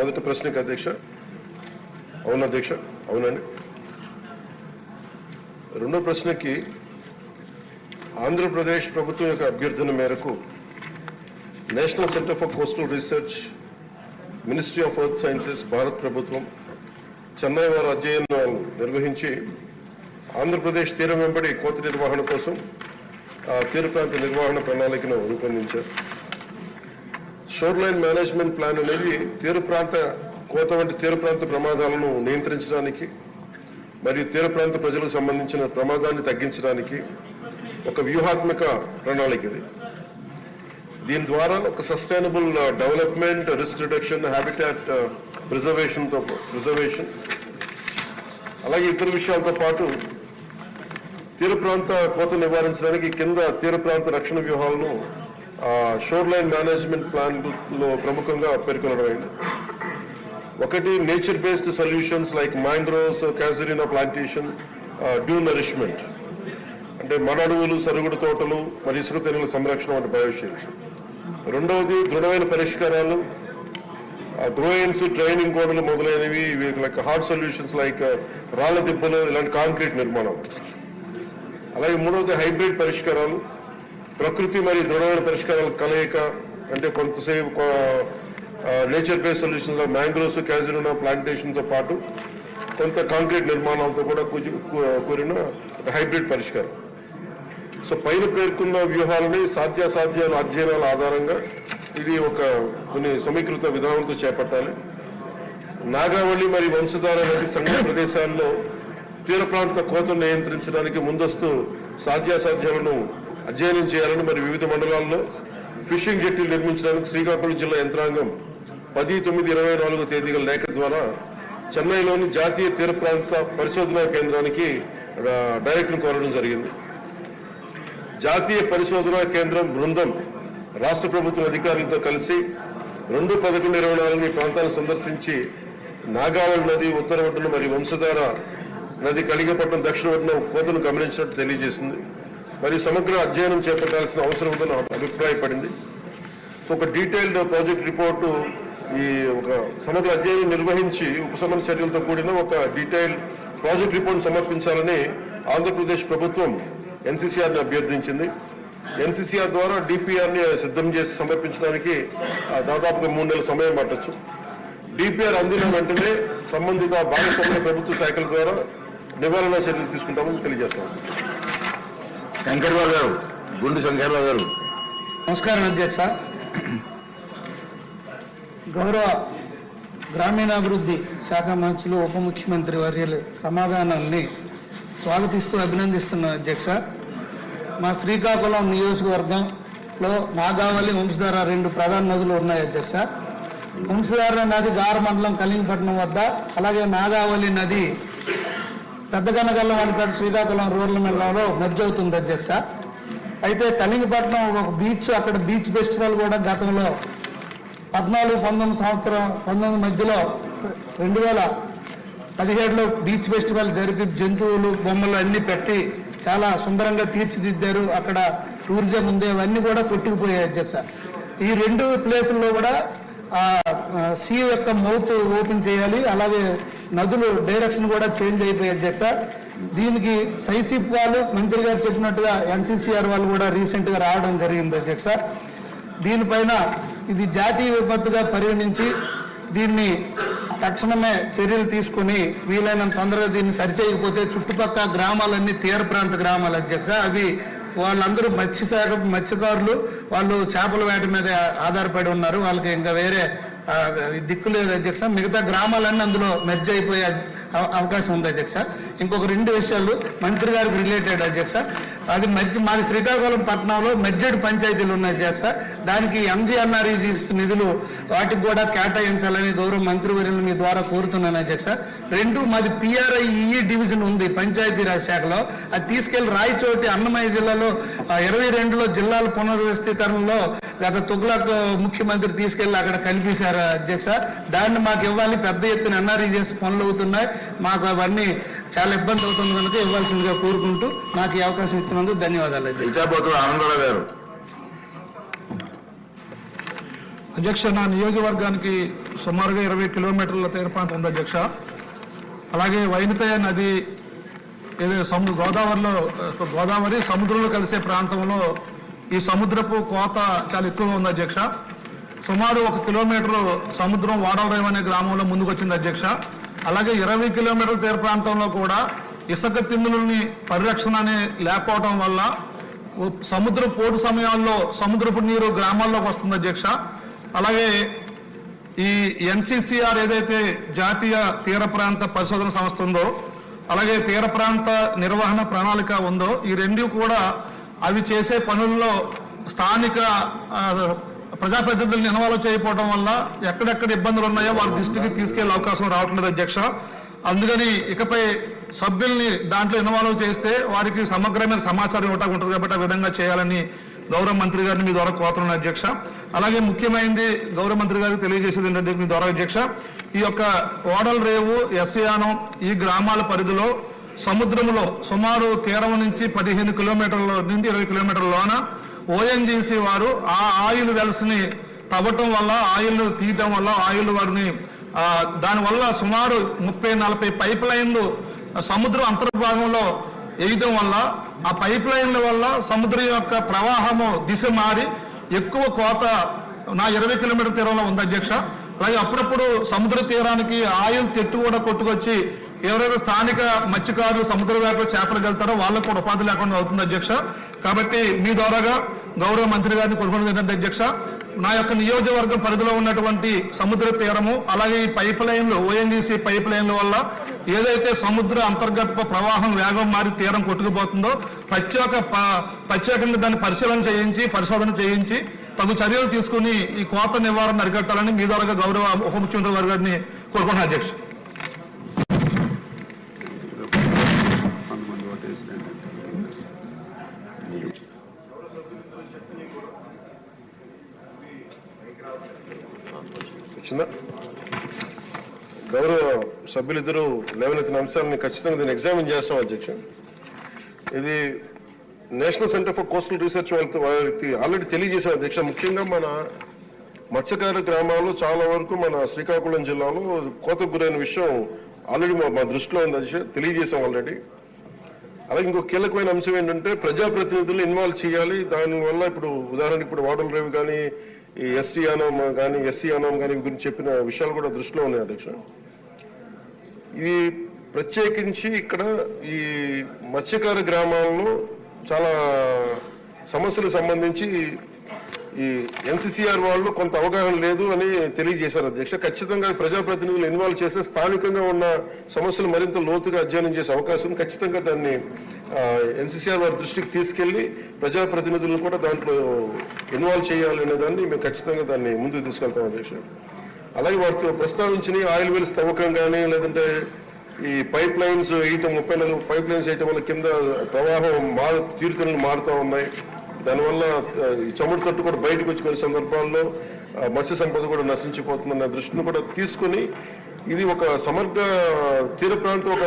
మొదటి ప్రశ్నకి అధ్యక్ష. అవును అధ్యక్ష, అవునండి. రెండో ప్రశ్నకి ఆంధ్రప్రదేశ్ ప్రభుత్వం యొక్క అభ్యర్థన మేరకు national centre for coastal research, ministry of earth sciences, భారత ప్రభుత్వం చెన్నై వారు అధ్యయనాలు నిర్వహించి ఆంధ్రప్రదేశ్ తీరం వెంబడి కోత నిర్వహణ కోసం తీర ప్రాంత నిర్వహణ ప్రణాళికను రూపొందించారు. షోర్ లైన్ మేనేజ్మెంట్ ప్లాన్ అనేది తీర ప్రాంత కోత వంటి తీర ప్రాంత ప్రమాదాలను నియంత్రించడానికి మరియు తీర ప్రాంత ప్రజలకు సంబంధించిన ప్రమాదాన్ని తగ్గించడానికి ఒక వ్యూహాత్మక ప్రణాళిక ఇది. దీని ద్వారా ఒక sustainable development, risk reduction, habitat preservation అలాగే ఇతర విషయాలతో పాటు తీర ప్రాంత కోత నివారించడానికి కింద తీర ప్రాంత రక్షణ వ్యూహాలను షోర్ లైన్ మేనేజ్మెంట్ ప్లాన్ లో ప్రముఖంగా పేర్కొనడమైంది. ఒకటి nature based solutions like mangroves, casuarina plantation, dune nourishment అంటే మడడువులు, సరుగుడు తోటలు మరియు ఇసుక తెనుల సంరక్షణ వంటి బయోషీల్స్. రెండవది దృఢమైన పరిష్కారాలు, గ్రోయిన్స్, ట్రైనింగ్ గోడలు మొదలైనవి, లైక్ హార్డ్ సొల్యూషన్స్ లైక్ రాళ్ల దిబ్బలు, ఇలాంటి కాంక్రీట్ నిర్మాణం. అలాగే మూడవది హైబ్రిడ్ పరిష్కారాలు, ప్రకృతి మరియు దృఢమైన పరిష్కారాల కలయిక అంటే కొంతసేపు నేచర్ బేస్డ్ సొల్యూషన్స్ మ్యాంగ్రోవ్స్, క్యాజరీనా ప్లాంటేషన్తో పాటు కొంత కాంక్రీట్ నిర్మాణాలతో కూడా కూడిన హైబ్రిడ్ పరిష్కారం. సో పైన పేర్కొన్న వ్యూహాలని సాధ్యాసాధ్యాల అధ్యయనాల ఆధారంగా ఇది కొన్ని సమీకృత విధానంతో చేపట్టాలి. నాగావళి మరియు వంశధార నది సంగమ ప్రదేశాల్లో తీర ప్రాంత కోతను నియంత్రించడానికి ముందస్తు సాధ్యాసాధ్యాలను అధ్యయనం చేయాలని మరియు వివిధ మండలాల్లో ఫిషింగ్ జెట్టీలు నిర్మించడానికి శ్రీకాకుళం జిల్లా యంత్రాంగం 10/9/24 తేదీల లేఖ ద్వారా చెన్నైలోని జాతీయ తీర ప్రాంత పరిశోధనా కేంద్రానికి డైరెక్టర్ను కోరడం జరిగింది. జాతీయ పరిశోధనా కేంద్రం బృందం రాష్ట్ర ప్రభుత్వ అధికారులతో కలిసి 2/11/24 ఈ ప్రాంతాలను సందర్శించి నాగావళి నది ఉత్తర ఒడ్డున మరియు వంశధార నది కలిగపట్నం దక్షిణ ఒడ్డున కోతను గమనించినట్టు తెలియజేసింది. మరియు సమగ్ర అధ్యయనం చేపట్టాల్సిన అవసరం ఉందని అభిప్రాయపడింది. సో ఒక డీటెయిల్డ్ ప్రాజెక్ట్ రిపోర్టు, ఒక సమగ్ర అధ్యయనం నిర్వహించి ఉపశమన చర్యలతో కూడిన ఒక డీటెయిల్డ్ ప్రాజెక్ట్ రిపోర్ట్ సమర్పించాలని ఆంధ్రప్రదేశ్ ప్రభుత్వం ఎన్సీసీఆర్ని అభ్యర్థించింది. ఎన్సీసీఆర్ ద్వారా డిపిఆర్ని సిద్ధం చేసి సమర్పించడానికి దాదాపుగా 3 నెలల సమయం పట్టచ్చు. డిపిఆర్ అందిన వెంటనే సంబంధిత భాగస్వామ్య ప్రభుత్వ శాఖల ద్వారా నివారణ చర్యలు తీసుకుంటామని తెలియజేస్తాం. శంకర్రావు గారు, గుండు శంకర్రావు గారు. నమస్కారం అధ్యక్ష. గౌరవ గ్రామీణాభివృద్ధి శాఖ మంత్రులు, ఉప ముఖ్యమంత్రి వర్యులు సమాధానాల్ని స్వాగతిస్తూ అభినందిస్తున్న అధ్యక్ష. మా శ్రీకాకుళం నియోజకవర్గంలో నాగావళి, వంశధార 2 ప్రధాన నదులు ఉన్నాయి అధ్యక్ష. వంశధార నది గార మండలం కలింగపట్నం వద్ద, అలాగే నాగావళి నది పెద్దగనగల్లవానిపేట శ్రీకాకుళం రూరల్ మండలంలో మెర్జ్ అవుతుంది అధ్యక్ష. అయితే కలింగపట్నం ఒక బీచ్, అక్కడ బీచ్ ఫెస్టివల్ కూడా గతంలో 14-19 మధ్యలో 2017లో బీచ్ ఫెస్టివల్ జరిపి జంతువులు, బొమ్మలు అన్నీ పెట్టి చాలా సుందరంగా తీర్చిదిద్దారు. అక్కడ టూరిజం ఉంది, అవన్నీ కూడా కొట్టుకుపోయాయి అధ్యక్ష. ఈ 2 ప్లేసుల్లో కూడా సీ యొక్క మౌత్ ఓపెన్ చేయాలి, అలాగే నదులు డైరెక్షన్ కూడా చేంజ్ అయిపోయాయి అధ్యక్ష. దీనికి సైసిఫ్ వాళ్ళు, మంత్రి గారు చెప్పినట్టుగా ఎన్సీసీఆర్ వాళ్ళు కూడా రీసెంట్గా రావడం జరిగింది అధ్యక్ష. దీనిపైన ఇది జాతీయ విపత్తుగా పరిగణించి దీన్ని తక్షణమే చర్యలు తీసుకుని వీలైనంత తొందరగా దీన్ని సరిచేయకపోతే చుట్టుపక్కల గ్రామాలన్నీ తీర ప్రాంత గ్రామాలు అధ్యక్ష. అవి వాళ్ళందరూ మత్స్యకారులు, వాళ్ళు చేపల వేట మీద ఆధారపడి ఉన్నారు. వాళ్ళకి ఇంకా వేరే దిక్కు లేదు అధ్యక్ష. మిగతా గ్రామాలన్నీ అందులో మెర్జ్ అయిపోయే అవకాశం ఉంది అధ్యక్ష. ఇంకొక 2 విషయాలు మంత్రి గారికి రిలేటెడ్ అధ్యక్ష. అది మాది శ్రీకాకుళం పట్టణంలో మెర్జెడ్ పంచాయతీలు ఉన్నాయి అధ్యక్ష. దానికి ఎంజీఎన్ఆర్ఈజీఎస్ నిధులు వాటికి కూడా కేటాయించాలని గౌరవ మంత్రివర్యులు మీ ద్వారా కోరుతున్నాను అధ్యక్ష. 2 మాది పిఆర్ఐఈ డివిజన్ ఉంది పంచాయతీరాజ్ శాఖలో. అది తీసుకెళ్లి రాయచోటి, అన్నమయ్య జిల్లాలో 22లో జిల్లాల పునర్వ్యవస్థీకరణలో గత తుగ్లక్ ముఖ్యమంత్రి తీసుకెళ్లి అక్కడ కల్పించారు అధ్యక్ష. దాన్ని మాకు ఇవ్వాలి. పెద్ద ఎత్తున ఎన్ఆర్ఈజీఎస్ పనులు అవుతున్నాయి, మాకు అవన్నీ చాలా ఇబ్బంది అవుతుంది కనుక ఇవ్వాల్సిందిగా కోరుకుంటూ నాకు ఈ అవకాశం ఇచ్చినందుకు ధన్యవాదాలు అధ్యక్ష. నా నియోజకవర్గానికి సుమారుగా 20 కిలోమీటర్ల తీర ప్రాంతం ఉంది అధ్యక్ష. అలాగే వైనతయ నది ఏదో గోదావరి సముద్రంలో కలిసే ప్రాంతంలో ఈ సముద్రపు కోత చాలా ఎక్కువగా ఉంది అధ్యక్ష. సుమారు 1 కిలోమీటర్ సముద్రం వాడవరం అనే గ్రామంలో ముందుకు వచ్చింది అధ్యక్ష. అలాగే 20 కిలోమీటర్ల తీర ప్రాంతంలో కూడా ఇసుక తిన్నులని పరిరక్షణ అనే లేకపోవడం వల్ల సముద్ర పోటు సమయాల్లో సముద్రపు నీరు గ్రామాల్లోకి వస్తుంది అధ్యక్ష. అలాగే ఈ NCCR ఏదైతే జాతీయ తీర ప్రాంత పరిశోధన సంస్థ ఉందో, అలాగే తీర ప్రాంత నిర్వహణ ప్రణాళిక ఉందో, ఈ రెండు కూడా అవి చేసే పనుల్లో స్థానిక ప్రజాప్రతినిధులను ఇన్వాల్వ్ చేయకపోవడం వల్ల ఎక్కడెక్కడ ఇబ్బందులు ఉన్నాయో వాళ్ళ దృష్టికి తీసుకెళ్లే అవకాశం రావట్లేదు అధ్యక్ష. అందుకని ఇకపై సభ్యుల్ని దాంట్లో ఇన్వాల్వ్ చేస్తే వారికి సమగ్రమైన సమాచారం ఇవ్వడానికి ఉంటుంది కాబట్టి ఆ విధంగా చేయాలని గౌరవ మంత్రి గారిని మీ ద్వారా కోరుతున్నాను అధ్యక్ష. అలాగే ముఖ్యమైనది గౌరవ మంత్రి గారికి తెలియజేసేది ఏంటంటే మీ ద్వారా అధ్యక్ష, ఈ యొక్క ఓడల రేవు ఎస్యానం ఈ గ్రామాల పరిధిలో సముద్రంలో సుమారు తీరం నుంచి 15 కిలోమీటర్ల నుండి 20 కిలోమీటర్లలోన ONGC వారు ఆ ఆయిల్ వెల్స్ ని తవ్వటం వల్ల ఆయిల్ తీయటం వల్ల ఆయిల్ వారిని దానివల్ల సుమారు 30-40 పైప్ లైన్లు సముద్రం అంతర్భాగంలో వేయటం వల్ల ఆ పైప్ లైన్ల వల్ల సముద్రం యొక్క ప్రవాహము దిశ మారి ఎక్కువ కోత నా 20 కిలోమీటర్ తీరంలో ఉంది అధ్యక్ష. అలాగే అప్పుడప్పుడు సముద్ర తీరానికి ఆయిల్ తెట్టు కూడా కొట్టుకొచ్చి ఎవరైతే స్థానిక మత్స్యకారులు సముద్ర వేటలో చేపలకు వెళ్తారో వాళ్ళకు కూడా ఉపాధి లేకుండా అవుతుంది అధ్యక్ష. కాబట్టి మీ ద్వారాగా గౌరవ మంత్రి గారిని కోరుకున్నది ఏంటంటే అధ్యక్ష, నా యొక్క నియోజకవర్గం పరిధిలో ఉన్నటువంటి సముద్ర తీరము అలాగే ఈ పైప్ లైన్లు ONGC పైప్ లైన్ల వల్ల ఏదైతే సముద్ర అంతర్గత ప్రవాహం వేగం మారి తీరం కొట్టుకుపోతుందో ప్రత్యేకంగా దాన్ని పరిశోధన చేయించి తగు చర్యలు తీసుకుని ఈ కోత నివారణ అరికట్టాలని మీ ద్వారా గౌరవ ఉప ముఖ్యమంత్రి గారిని కోరుకున్నాను అధ్యక్ష. గౌరవ సభ్యులిద్దరూ లేవనెత్తిన అంశాలని ఖచ్చితంగా దీన్ని ఎగ్జామిన్ చేస్తాం అధ్యక్ష. ఇది national centre for coastal research వారికి ఆల్రెడీ తెలియజేశాం అధ్యక్ష. ముఖ్యంగా మన మత్స్యకార గ్రామాల్లో చాలా వరకు మన శ్రీకాకుళం జిల్లాలో కోతకు గురైన విషయం ఆల్రెడీ మా దృష్టిలో ఉంది అధ్యక్ష, తెలియజేశాం ఆల్రెడీ. అలాగే ఇంకో కీలకమైన అంశం ఏంటంటే ప్రజాప్రతినిధులు ఇన్వాల్వ్ చేయాలి. దానివల్ల ఇప్పుడు ఉదాహరణకి ఇప్పుడు వాడల రేవు కానీ ఈ SC యానం కానీ SC యానం కానీ గురించి చెప్పిన విషయాలు కూడా దృష్టిలో ఉన్నాయి అధ్యక్ష. ఇది ప్రత్యేకించి ఇక్కడ ఈ మత్స్యకార గ్రామాల్లో చాలా సమస్యలకు సంబంధించి ఈ NCCR వాళ్ళు కొంత అవగాహన లేదు అని తెలియజేశారు అధ్యక్ష. ఖచ్చితంగా ప్రజాప్రతినిధులు ఇన్వాల్వ్ చేస్తే స్థానికంగా ఉన్న సమస్యలు మరింత లోతుగా అధ్యయనం చేసే అవకాశం, ఖచ్చితంగా దాన్ని NCCR వారి దృష్టికి తీసుకెళ్లి ప్రజాప్రతినిధులను కూడా దాంట్లో ఇన్వాల్వ్ చేయాలి అనే దాన్ని మేము ఖచ్చితంగా దాన్ని ముందుకు తీసుకెళ్తాం అధ్యక్ష. అలాగే వారితో ప్రస్తావించిన ఆయిల్ వెల్స్ తవ్వకం కానీ లేదంటే ఈ పైప్ లైన్స్ వేయటం 34 పైప్ లైన్స్ వేయటం వల్ల కింద ప్రవాహం తీరుతెన్నులు మారుతూ ఉన్నాయి. దానివల్ల ఈ చమురు తట్టు కూడా బయటకు వచ్చి కొన్ని సందర్భాల్లో మత్స్య సంపద కూడా నశించిపోతుందన్న దృష్టిని కూడా తీసుకుని ఇది ఒక సమగ్ర తీర ప్రాంతం ఒక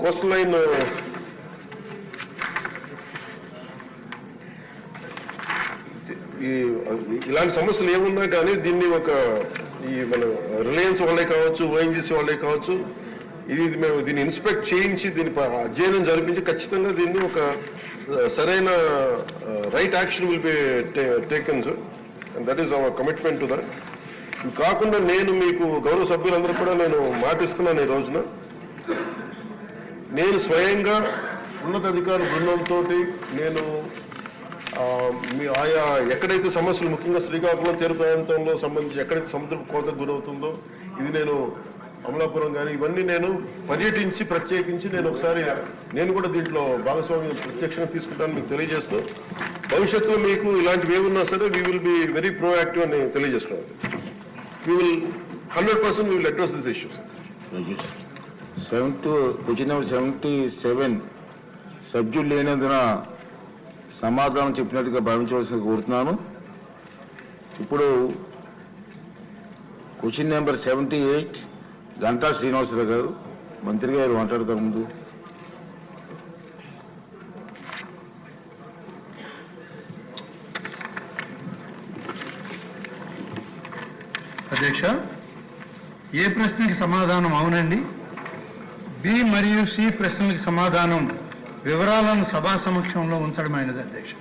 కోస్టల్ లైన్ ఇలాంటి సమస్యలు ఏమున్నా కానీ దీన్ని ఒక ఈ మన రిలయన్స్ వాళ్ళే కావచ్చు ONGC వాళ్ళే కావచ్చు ఇది మేము దీన్ని ఇన్స్పెక్ట్ చేయించి దీని అధ్యయనం జరిపించి ఖచ్చితంగా దీన్ని ఒక సరైన right action will be taken sir, and that is our commitment to that. కాకుండా నేను మీకు గౌరవ సభ్యులందరూ కూడా నేను మాటిస్తున్నాను ఈ రోజున నేను స్వయంగా ఉన్నతాధికారుల బృందంతో నేను మీ ఆయా ఎక్కడైతే సమస్యలు ముఖ్యంగా శ్రీకాకుళం తీర ప్రాంతంలో సంబంధించి ఎక్కడైతే సముద్రపు కోతకు గురవుతుందో ఇది నేను అమలాపురం కానీ ఇవన్నీ నేను పర్యటించి ప్రత్యేకించి నేను ఒకసారి నేను కూడా దీంట్లో భాగస్వామ్యం ప్రత్యక్షంగా తీసుకుంటాను మీకు తెలియజేస్తూ భవిష్యత్తులో మీకు ఇలాంటివి ఏమున్నా సరే we will be very proactive అని తెలియజేస్తున్నాను. We will 100% we will address this issues. Question number 77 సభ్యులు లేనందున సమాధానం చెప్పినట్టుగా భావించవలసిన కోరుతున్నాను. ఇప్పుడు క్వశ్చన్ నెంబర్ 78 గంటా శ్రీనివాసరావు గారు మంత్రి గారు మాట్లాడతారు. ముందు అధ్యక్ష, ఏ ప్రశ్నకి సమాధానం అవునండి, బి మరియు సి ప్రశ్నలకి సమాధానం వివరాలను సభా సమక్షంలో ఉంచడమైనది అధ్యక్ష.